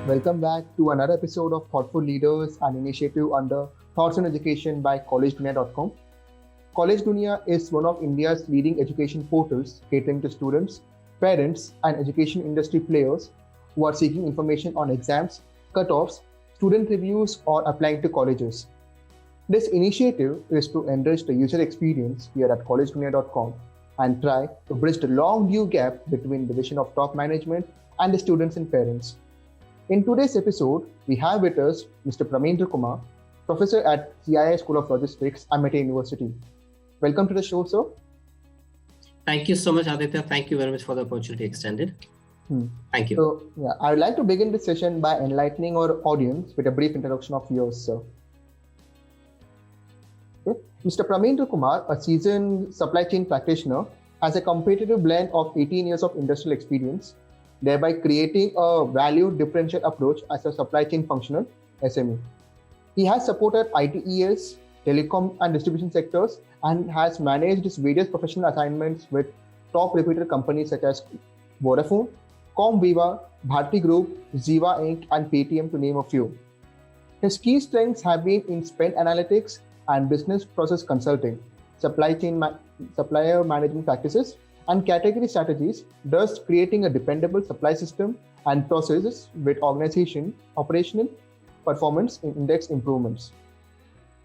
Welcome back to another episode of Thoughtful Leaders, an initiative under Thoughts on Education by Collegedunia.com. Collegedunia is one of India's leading education portals catering to students, parents, and education industry players who are seeking information on exams, cutoffs, student reviews, or applying to colleges. This initiative is to enrich the user experience here at Collegedunia.com and try to bridge the long due gap between the vision of top management and the students and parents. In today's episode, we have with us Mr. Pramendra Kumar, professor at CII School of Logistics, Amiy University. Welcome to the show, sir. Thank you so much, Aditya. Thank you very much for the opportunity extended. Thank you. So, I would like to begin this session by enlightening our audience with a brief introduction of yours, sir. Okay. Mr. Pramendra Kumar, a seasoned supply chain practitioner, has a competitive blend of 18 years of industrial experience, thereby creating a value differential approach as a supply chain functional SME. He has supported ITES, telecom and distribution sectors, and has managed his various professional assignments with top reputed companies such as Vodafone, Comviva, Bharti Group, Ziva Inc., and Paytm, to name a few. His key strengths have been in spend analytics and business process consulting, supplier management practices, and category strategies, thus creating a dependable supply system and processes with operational performance index improvements.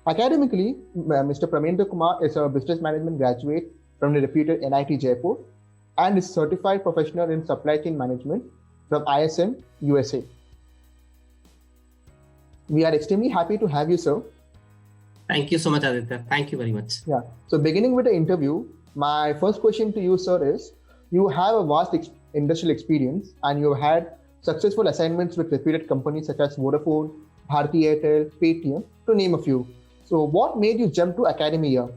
Academically, Mr. Pramendra Kumar is a business management graduate from the reputed NIT Jaipur and is certified professional in supply chain management from ISM, USA. We are extremely happy to have you, sir. Thank you so much, Aditya. Thank you very much. Yeah. So beginning with the interview, my first question to you, sir, is you have a vast industrial experience and you had successful assignments with reputed companies such as Vodafone, Bharti Airtel, Paytm, to name a few. So what made you jump to academia?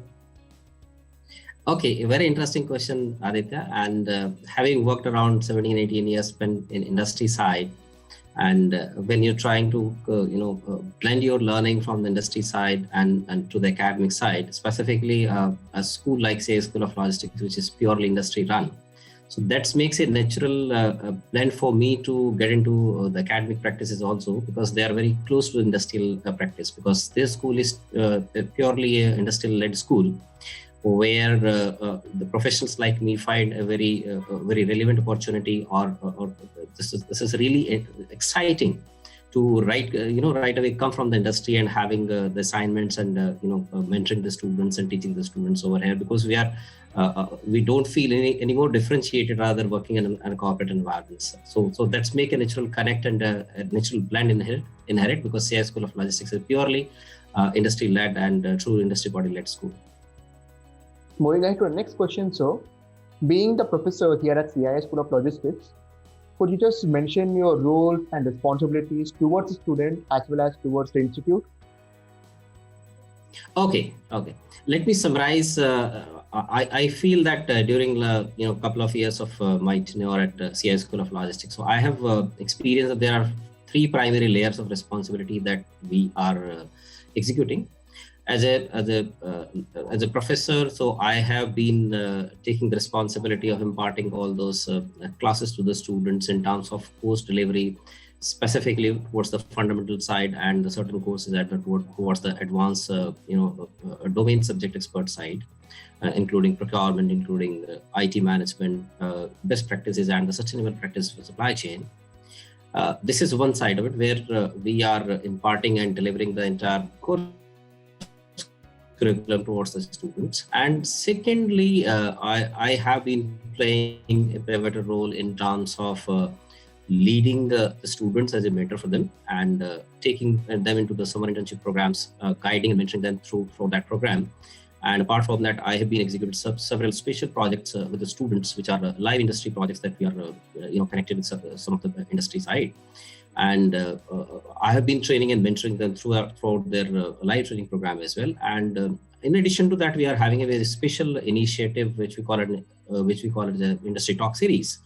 Okay, a very interesting question, Aditya. And having worked around 17, 18 years spent in industry side, and when you're trying to blend your learning from the industry side and to the academic side, specifically a school like CII School of Logistics, which is purely industry run, so that makes a natural blend for me to get into the academic practices also, because they are very close to industrial practice, because this school is purely an industrial led school where the professionals like me find a very relevant opportunity, or this is really exciting to right away come from the industry and having the assignments and mentoring the students and teaching the students over here, because we don't feel any more differentiated rather working in a corporate environment. So that's make a natural connect and a natural blend inherit, because CII School of Logistics is purely industry led and true industry body led school. Moving on to the next question, sir. Being the professor here at CII School of Logistics, could you just mention your role and responsibilities towards the student as well as towards the institute? Okay. Let me summarize. I feel that during couple of years of my tenure at CII School of Logistics, so I have experienced that there are three primary layers of responsibility that we are executing. As a professor, so I have been taking the responsibility of imparting all those classes to the students in terms of course delivery, specifically towards the fundamental side, and the certain courses that towards the advanced, domain subject expert side, including procurement, including IT management, best practices, and the sustainable practice for supply chain. This is one side of it where we are imparting and delivering the entire course curriculum towards the students. And secondly, I have been playing a pivotal role in terms of leading the students as a mentor for them, and taking them into the summer internship programs, guiding and mentoring them through that program. And apart from that, I have been executing several special projects with the students, which are live industry projects that we are connected with some of the industry side. And I have been training and mentoring them throughout their live training program as well. And in addition to that, we are having a very special initiative, which we call it the Industry Talk Series,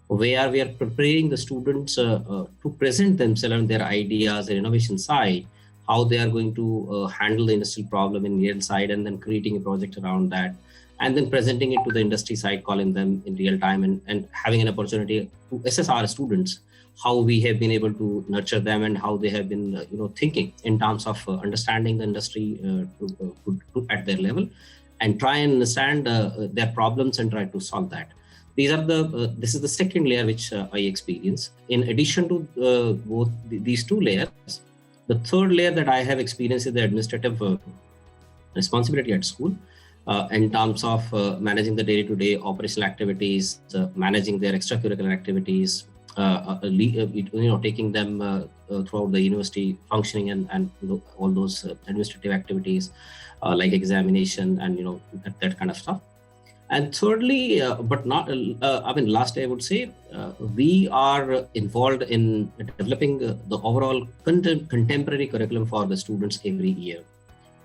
where we are preparing the students to present themselves and their ideas and innovation side, how they are going to handle the industrial problem in real side, and then creating a project around that, and then presenting it to the industry side, calling them in real time, and having an opportunity to assess our students how we have been able to nurture them and how they have been thinking in terms of understanding the industry at their level, and try and understand their problems and try to solve that. This is the second layer which I experience. In addition to both these two layers, the third layer that I have experienced is the administrative responsibility at school, in terms of managing the day-to-day operational activities, managing their extracurricular activities, taking them throughout the university functioning, and all those administrative activities like examination and that kind of stuff. And thirdly, lastly, I would say we are involved in developing the overall contemporary curriculum for the students every year.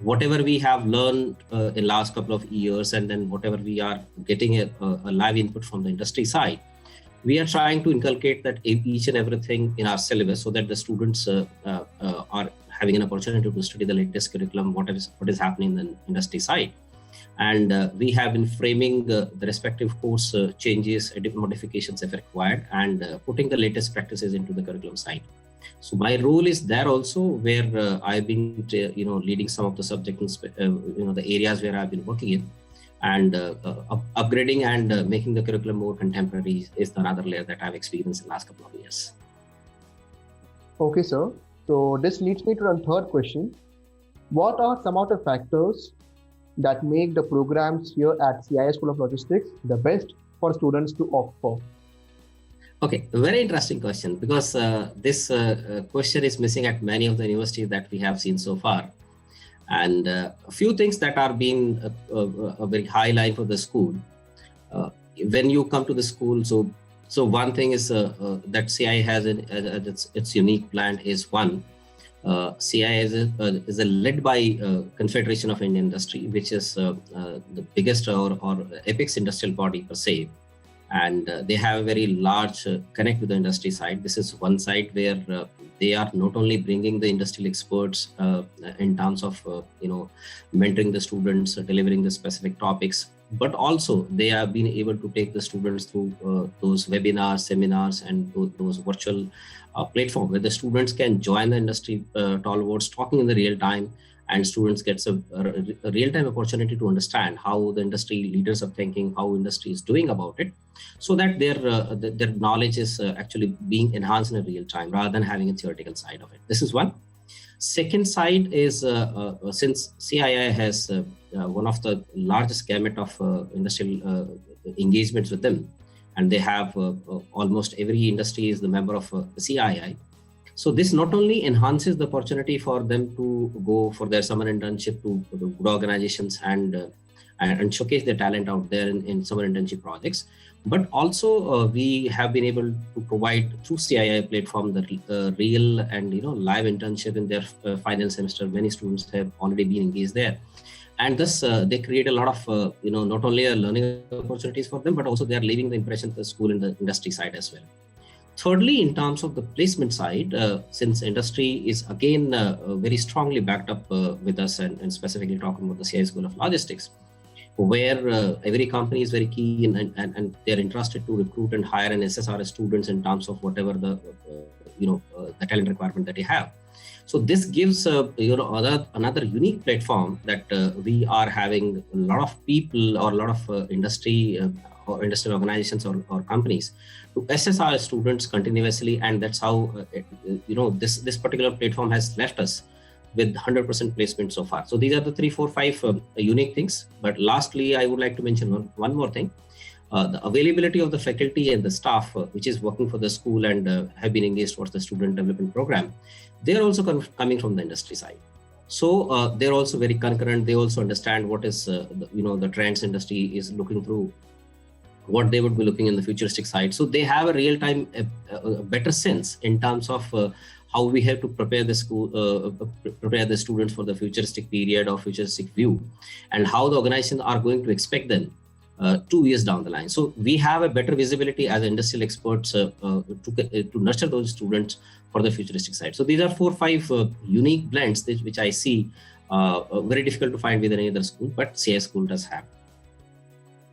Whatever we have learned in last couple of years, and then whatever we are getting a live input from the industry side, we are trying to inculcate that each and everything in our syllabus, so that the students are having an opportunity to study the latest curriculum, what is happening in the industry side. And we have been framing the respective course changes, modifications if required, and putting the latest practices into the curriculum side. So my role is there also, where I've been leading some of the subjects, the areas where I've been working in, and upgrading and making the curriculum more contemporary is another layer that I've experienced in the last couple of years. Okay, sir. So this leads me to the third question. What are some of the factors that make the programs here at CII School of Logistics the best for students to opt for? Okay, very interesting question, because this question is missing at many of the universities that we have seen so far. And a few things that are being a very high line for the school. When you come to the school, so one thing is that CII has its unique plan is one. CII is led by Confederation of Indian Industry, which is the biggest or apex industrial body per se. And they have a very large connect with the industry side. This is one side where they are not only bringing the industrial experts in terms of mentoring the students, delivering the specific topics, but also they have been able to take the students through those webinars, seminars, and those virtual platform where the students can join the industry stalwarts talking in the real time, and students gets a real-time opportunity to understand how the industry leaders are thinking, how industry is doing about it, so that their knowledge is actually being enhanced in a real time rather than having a theoretical side of it. This is one. Second side is since CII has one of the largest gamut of industrial engagements with them, and they have almost every industry is the member of the CII. So this not only enhances the opportunity for them to go for their summer internship to good organizations and showcase their talent out there in summer internship projects, but also we have been able to provide through CII platform the real and live internship in their final semester. Many students have already been engaged there, and thus they create a lot of not only learning opportunities for them, but also they are leaving the impression of the school in the industry side as well. Thirdly, in terms of the placement side, since industry is again very strongly backed up with us, and specifically talking about the CII School of Logistics, where every company is very keen and they're interested to recruit and hire and SSRS students in terms of whatever the the talent requirement that they have. So this gives another unique platform that we are having a lot of people or a lot of industry or industrial organizations or companies to assess our students continuously, and that's how this particular platform has left us with 100% placement so far. So these are the 3, 4, 5 unique things. But lastly, I would like to mention one more thing. The availability of the faculty and the staff which is working for the school and have been engaged towards the student development program, they're also coming from the industry side. So they're also very concurrent. They also understand what is the trends industry is looking through, what they would be looking in the futuristic side. So they have a real-time, a better sense in terms of how we have to prepare the school, prepare the students for the futuristic period or futuristic view, and how the organizations are going to expect them 2 years down the line. So we have a better visibility as industrial experts to nurture those students for the futuristic side. So these are 4, 5 unique blends which I see very difficult to find with any other school, but CII School does have.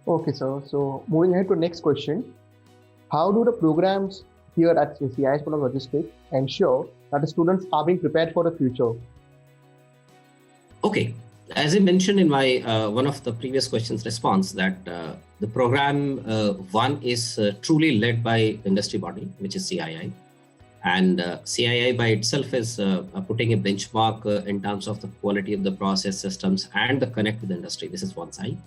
Okay, sir. So moving ahead to next question. How do the programs here at CII School of Logistics ensure that the students are being prepared for the future? Okay, as I mentioned in my one of the previous questions response, that the program one is truly led by industry body, which is CII. And CII by itself is putting a benchmark in terms of the quality of the process systems and the connect with the industry. This is one side.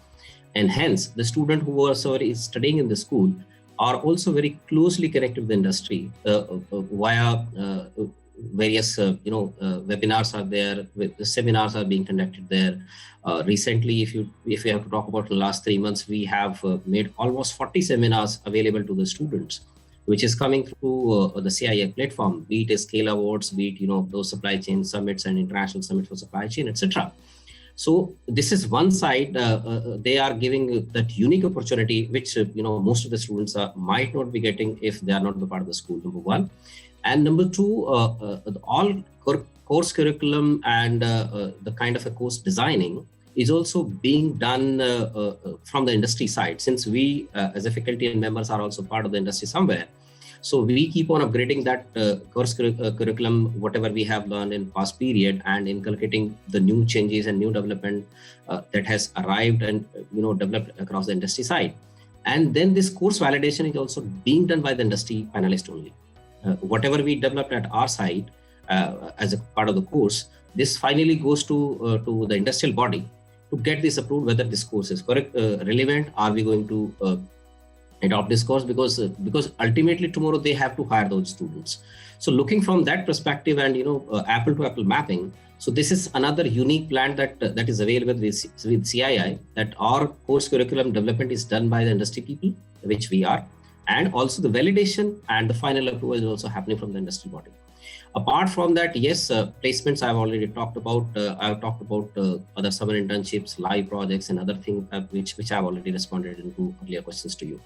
And hence, the student who also is studying in the school are also very closely connected with the industry via various webinars are there, the seminars are being conducted there. Recently, if you have to talk about the last 3 months, we have made almost 40 seminars available to the students, which is coming through the CII platform, be it Scale Awards, be it those supply chain summits and international summits for supply chain, etc. So this is one side. They are giving that unique opportunity, which most of the students might not be getting if they are not the part of the school. Number one, and number two, all course curriculum and the kind of a course designing is also being done from the industry side, since we as a faculty and members are also part of the industry somewhere. So we keep on upgrading that course curriculum, whatever we have learned in past period, and inculcating the new changes and new development that has arrived and developed across the industry side. And then this course validation is also being done by the industry panelist only. Whatever we developed at our side as a part of the course, this finally goes to the industrial body to get this approved, whether this course is correct, relevant. Are we going to adopt this course? Because ultimately tomorrow they have to hire those students. So looking from that perspective and apple to apple mapping, so this is another unique plan that is available with CII, that our course curriculum development is done by the industry people, which we are, and also the validation and the final approval is also happening from the industry body. Apart from that, yes, placements I've already talked about. I've talked about other summer internships, live projects, and other things which I've already responded into earlier questions to you.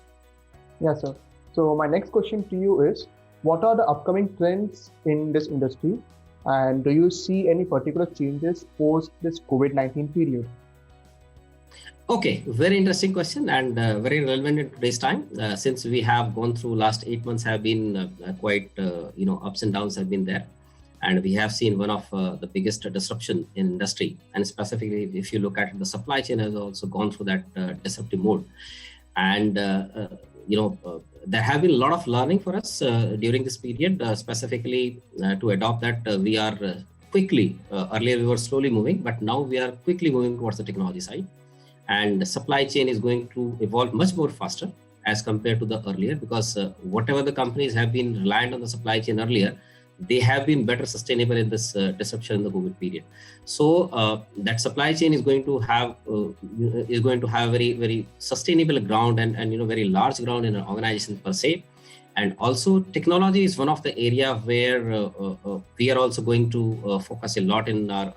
Yes, sir. So my next question to you is, what are the upcoming trends in this industry? And do you see any particular changes post this COVID-19 period? Okay, very interesting question and very relevant in today's time, since we have gone through last 8 months have been quite, ups and downs have been there. And we have seen one of the biggest disruption in industry. And specifically, if you look at it, the supply chain has also gone through that disruptive mode. And, there have been a lot of learning for us during this period, specifically to adopt that we are quickly, earlier we were slowly moving, but now we are quickly moving towards the technology side. And the supply chain is going to evolve much more faster as compared to the earlier, because whatever the companies have been reliant on the supply chain earlier, they have been better sustainable in this disruption in the COVID period. So that supply chain is going to have very, very sustainable ground and very large ground in an organization per se. And also technology is one of the area where we are also going to focus a lot in our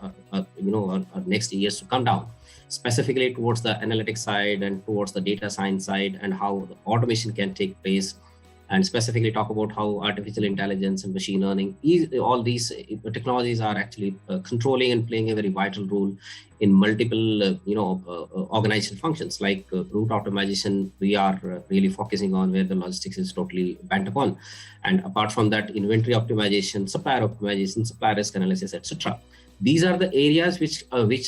next years to come down, specifically towards the analytics side and towards the data science side, and how the automation can take place, and specifically talk about how artificial intelligence and machine learning, all these technologies are actually controlling and playing a very vital role in multiple, organizational functions like route optimization. We are really focusing on where the logistics is totally bent upon. And apart from that, inventory optimization, supplier optimization, supplier risk analysis, etc. These are the areas which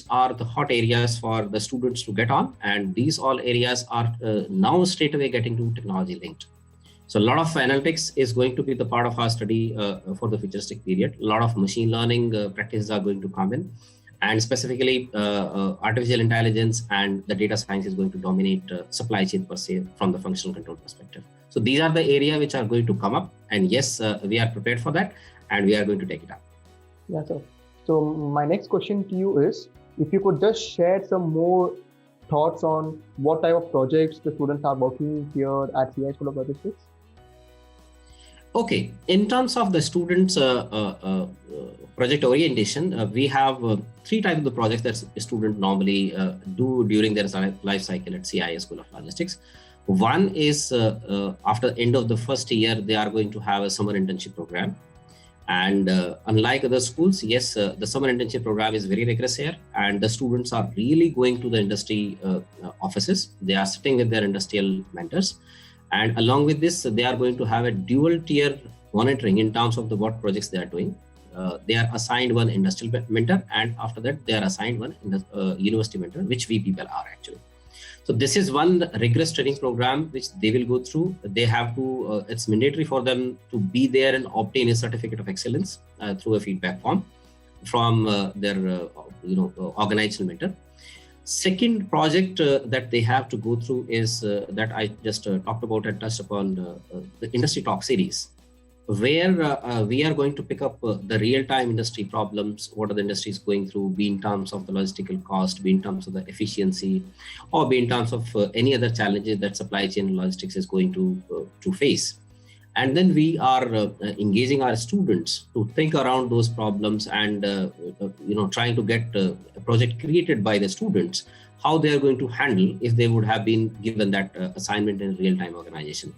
are the hot areas for the students to get on. And these all areas are now straight away getting to technology linked. So a lot of analytics is going to be the part of our study for the futuristic period. A lot of machine learning practices are going to come in, and specifically artificial intelligence and the data science is going to dominate supply chain per se from the functional control perspective. So these are the areas which are going to come up, and yes, we are prepared for that and we are going to take it up. Yeah, sir. So my next question to you is, if you could just share some more thoughts on what type of projects the students are working here at CII School of Logistics. Okay, in terms of the students' project orientation, we have 3 types of the projects that a student normally do during their life cycle at CII School of Logistics. One is after the end of the first year, they are going to have a summer internship program. And unlike other schools, yes, the summer internship program is very rigorous here, and the students are really going to the industry offices. They are sitting with their industrial mentors, And along with this, they are going to have a dual tier monitoring in terms of the what projects they are doing. They are assigned one industrial mentor, and after that they are assigned one university mentor, which we people are actually. So this is one rigorous training program which they will go through. They have to, it's mandatory for them to be there and obtain a certificate of excellence through a feedback form from their organizational mentor. Second project that they have to go through is that I just talked about and touched upon the industry talk series, where we are going to pick up the real-time industry problems, what are the industries going through, be in terms of the logistical cost, be in terms of the efficiency, or be in terms of any other challenges that supply chain and logistics is going to face. And then we are engaging our students to think around those problems and trying to get a project created by the students, how they are going to handle if they would have been given that assignment in real-time organization.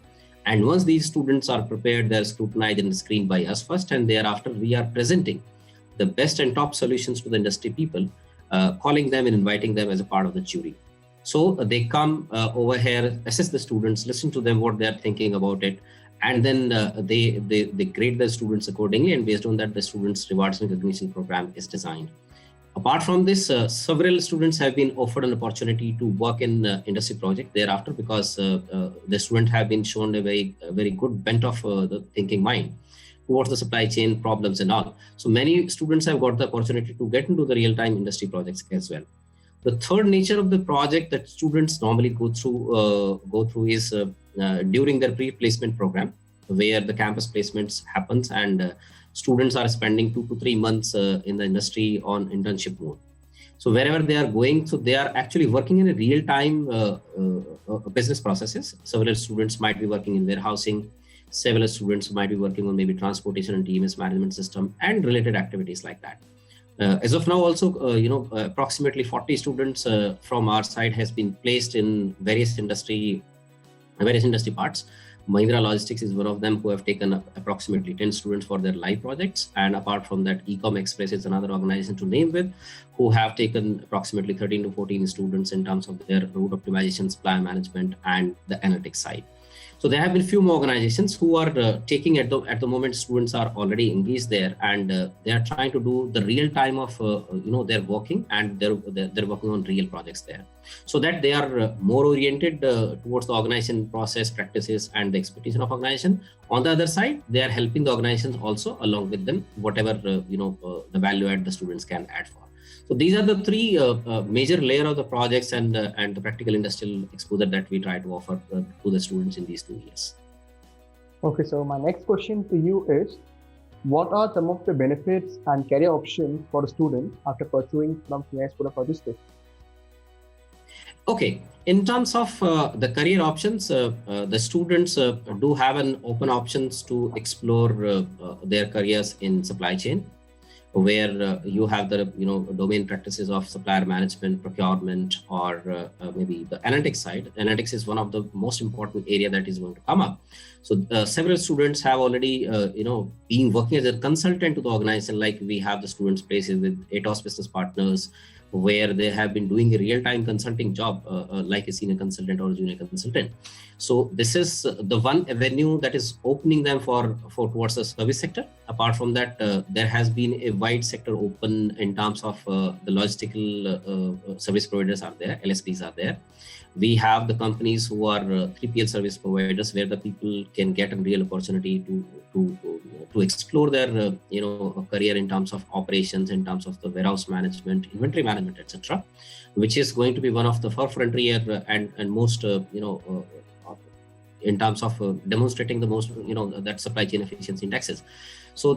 And once these students are prepared, they're scrutinized and screened by us first, and thereafter we are presenting the best and top solutions to the industry people, calling them and inviting them as a part of the jury. So they come over here, assess the students, listen to them, what they're thinking about it, and then they grade the students accordingly, and based on that, the students' rewards and recognition program is designed. Apart from this, several students have been offered an opportunity to work in industry project thereafter, because the students have been shown a very good bent of the thinking mind towards the supply chain problems and all. So many students have got the opportunity to get into the real-time industry projects as well. The third nature of the project that students normally go through is during their pre-placement program, where the campus placements happens and students are spending 2 to 3 months in the industry on internship mode. So wherever they are going, so they are actually working in a real-time business processes. Several students might be working in warehousing. Several students might be working on maybe transportation and TMS management system and related activities like that. As of now, also, approximately 40 students from our side has been placed in various industry parts. Mahindra Logistics is one of them who have taken approximately 10 students for their live projects. And apart from that, Ecom Express is another organization to name with, who have taken approximately 13 to 14 students in terms of their route optimization, supply management, and the analytics side. So there have been few more organizations who are taking at the moment, students are already engaged there, and they are trying to do the real time of their working, and they're working on real projects there, so that they are more oriented towards the organization process, practices, and the expectation of organization. On the other side, they are helping the organizations also along with them, whatever the value add the students can add for. So these are the three major layer of the projects and the practical industrial exposure that we try to offer to the students in these 2 years. Okay, so my next question to you is, what are some of the benefits and career options for a student after pursuing from CII School of Logistics? Okay, in terms of the career options, the students do have an open options to explore their careers in supply chain, where you have the domain practices of supplier management, procurement, or maybe the analytics side. Analytics is one of the most important area that is going to come up. So several students have already been working as a consultant to the organization, like we have the students places with ATOS business partners, where they have been doing a real-time consulting job, like a senior consultant or a junior consultant. So this is the one avenue that is opening them for towards the service sector. Apart from that, there has been a wide sector open in terms of the logistical service providers are there, LSPs are there. We have the companies who are 3PL service providers, where the people can get a real opportunity to explore their career in terms of operations, in terms of the warehouse management, inventory management, etc., which is going to be one of the forefront here and most in terms of demonstrating the most that supply chain efficiency indexes. So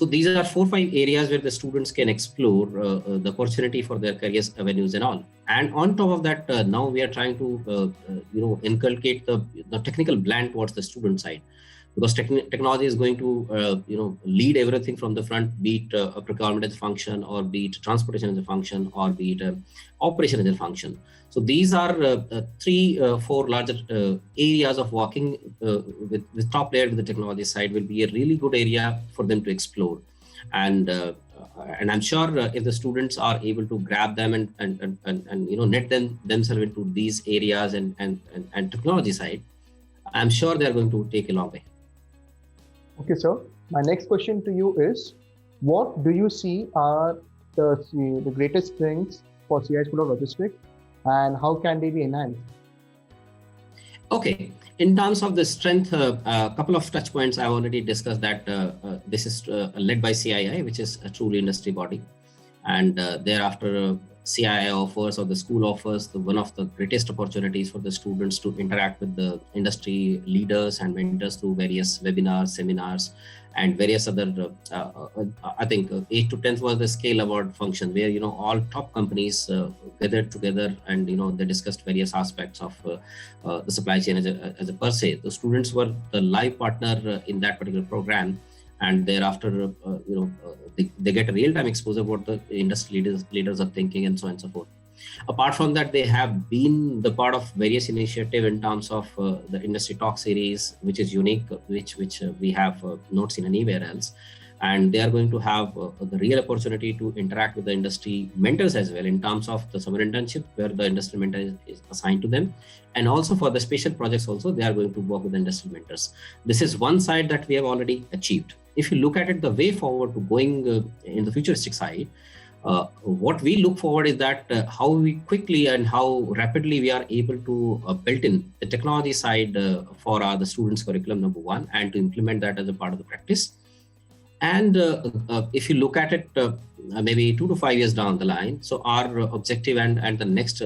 these are 4-5 areas where the students can explore the opportunity for their careers avenues and all. And on top of that, now we are trying to inculcate the technical blend towards the student side, because technology is going to lead everything from the front, be it a procurement as a function, or be it transportation as a function, or be it operation as a function. So these are 3-4 larger areas of working with top layer with the technology side will be a really good area for them to explore. And I'm sure if the students are able to grab them and net themselves into these areas and technology side, I'm sure they're going to take a long way. Okay, sir. My next question to you is, what do you see are the greatest strengths for CI School of Logistics, and how can they be enhanced? Okay, in terms of the strength, a couple of touch points. I've already discussed that this is led by CII, which is a truly industry body. And thereafter, CII offers, or the school offers, one of the greatest opportunities for the students to interact with the industry leaders and mentors through various webinars, seminars, and various other. I think 8 to 10th was the scale award function, where all top companies gathered together, and they discussed various aspects of the supply chain as a per se. The students were the live partner in that particular program. And thereafter, they get a real-time exposure of what the industry leaders are thinking, and so on and so forth. Apart from that, they have been the part of various initiative in terms of the industry talk series, which is unique, which we have not seen anywhere else. And they are going to have the real opportunity to interact with the industry mentors as well, in terms of the summer internship, where the industry mentor is assigned to them. And also for the special projects also, they are going to work with the industry mentors. This is one side that we have already achieved. If you look at it, the way forward to going in the futuristic side, what we look forward is that how we quickly and how rapidly we are able to build in the technology side for the students' curriculum, number one, and to implement that as a part of the practice. And if you look at it, maybe 2 to 5 years down the line, so our objective and the next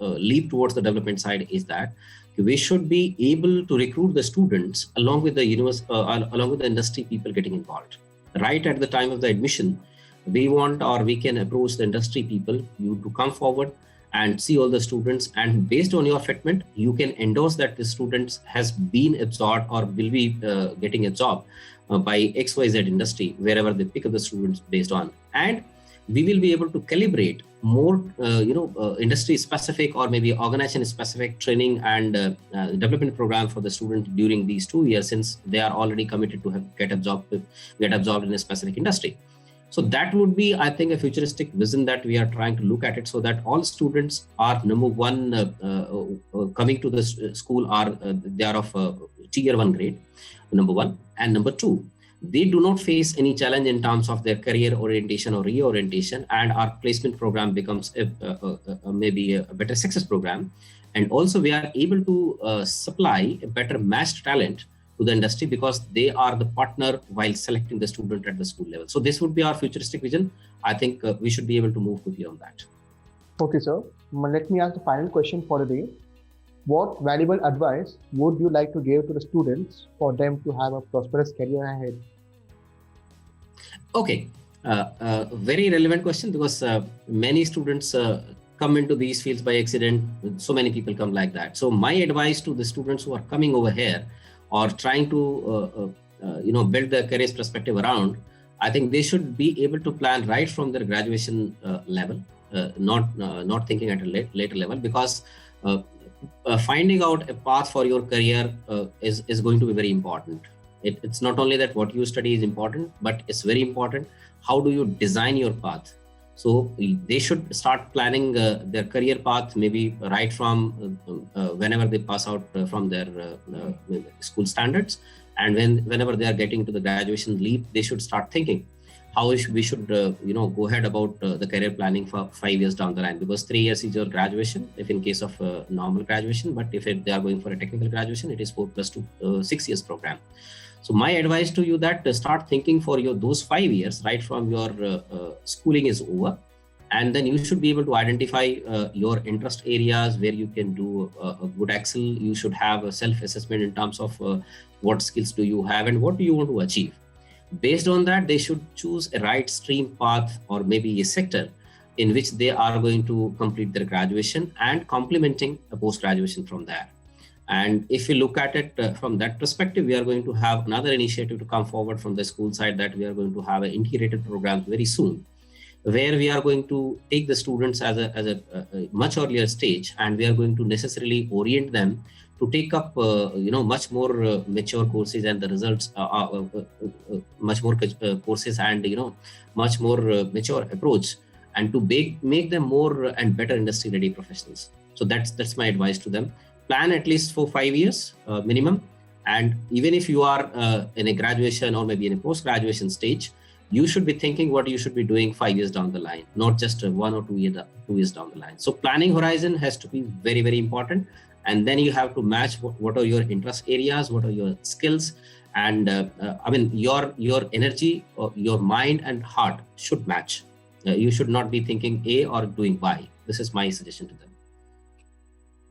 leap towards the development side is that we should be able to recruit the students along with the along with the industry people getting involved. Right at the time of the admission, we want, or we can approach the industry people, you to come forward and see all the students, and based on your fitment, you can endorse that the students has been absorbed or will be getting a job by XYZ industry, wherever they pick up the students based on. And we will be able to calibrate more, industry specific or maybe organization specific training and development program for the student during these 2 years, since they are already committed to get absorbed in a specific industry. So that would be, I think, a futuristic vision that we are trying to look at it, so that all students are, number one, coming to the school they are of tier 1 grade, number one, and number two, they do not face any challenge in terms of their career orientation or reorientation, and our placement program becomes maybe a better success program. And also we are able to supply a better matched talent to the industry, because they are the partner while selecting the student at the school level. So this would be our futuristic vision. I think we should be able to move quickly on that. Okay, sir. Let me ask the final question for the day. What valuable advice would you like to give to the students for them to have a prosperous career ahead? Okay, very relevant question, because many students come into these fields by accident. So many people come like that. So my advice to the students who are coming over here or trying to build their careers perspective around, I think they should be able to plan right from their graduation level, not thinking at a later level, because finding out a path for your career is going to be very important. It's not only that what you study is important, but it's very important how do you design your path. So they should start planning their career path, maybe right from whenever they pass out from their school standards, and whenever they are getting to the graduation leap, they should start thinking how we should go ahead about the career planning for 5 years down the line, because 3 years is your graduation if in case of normal graduation, but if they are going for a technical graduation, it is 4 plus 2 6 years program. So my advice to you that start thinking for those 5 years right from your schooling is over, and then you should be able to identify your interest areas where you can do a good excel. You should have a self-assessment in terms of what skills do you have and what do you want to achieve. Based on that, they should choose a right stream path or maybe a sector in which they are going to complete their graduation and complementing a post-graduation from there. And if you look at it from that perspective, we are going to have another initiative to come forward from the school side, that we are going to have an integrated program very soon, where we are going to take the students as a much earlier stage, and we are going to necessarily orient them to take up much more mature courses, and the results much more courses and much more mature approach, and to make them more and better industry ready professionals. So that's my advice to them. plan at least for 5 years minimum. And even if you are in a graduation or maybe in a post-graduation stage, you should be thinking what you should be doing 5 years down the line, not just 1 or 2 years down the line. So planning horizon has to be very, very important. And then you have to match what are your interest areas, what are your skills, and your energy, your mind and heart should match. You should not be thinking A or doing Y. This is my suggestion to them.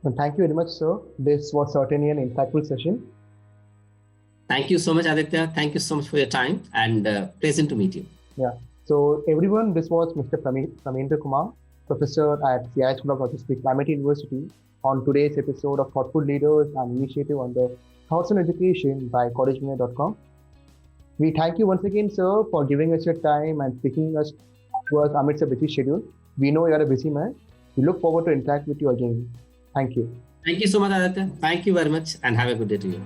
And thank you very much, sir. This was certainly an insightful session. Thank you so much, Aditya. Thank you so much for your time, and pleasant to meet you. Yeah. So everyone, this was Mr. Pramendra Kumar, professor at CII School of Logistics, Amiy University, on today's episode of Thoughtful Leaders and Initiative on the Thoughts on Education by Collegedunia.com. We thank you once again, sir, for giving us your time and speaking us to us amidst a busy schedule. We know you are a busy man. We look forward to interact with you again. Thank you. Thank you so much, Aditya. Thank you very much, and have a good day to you.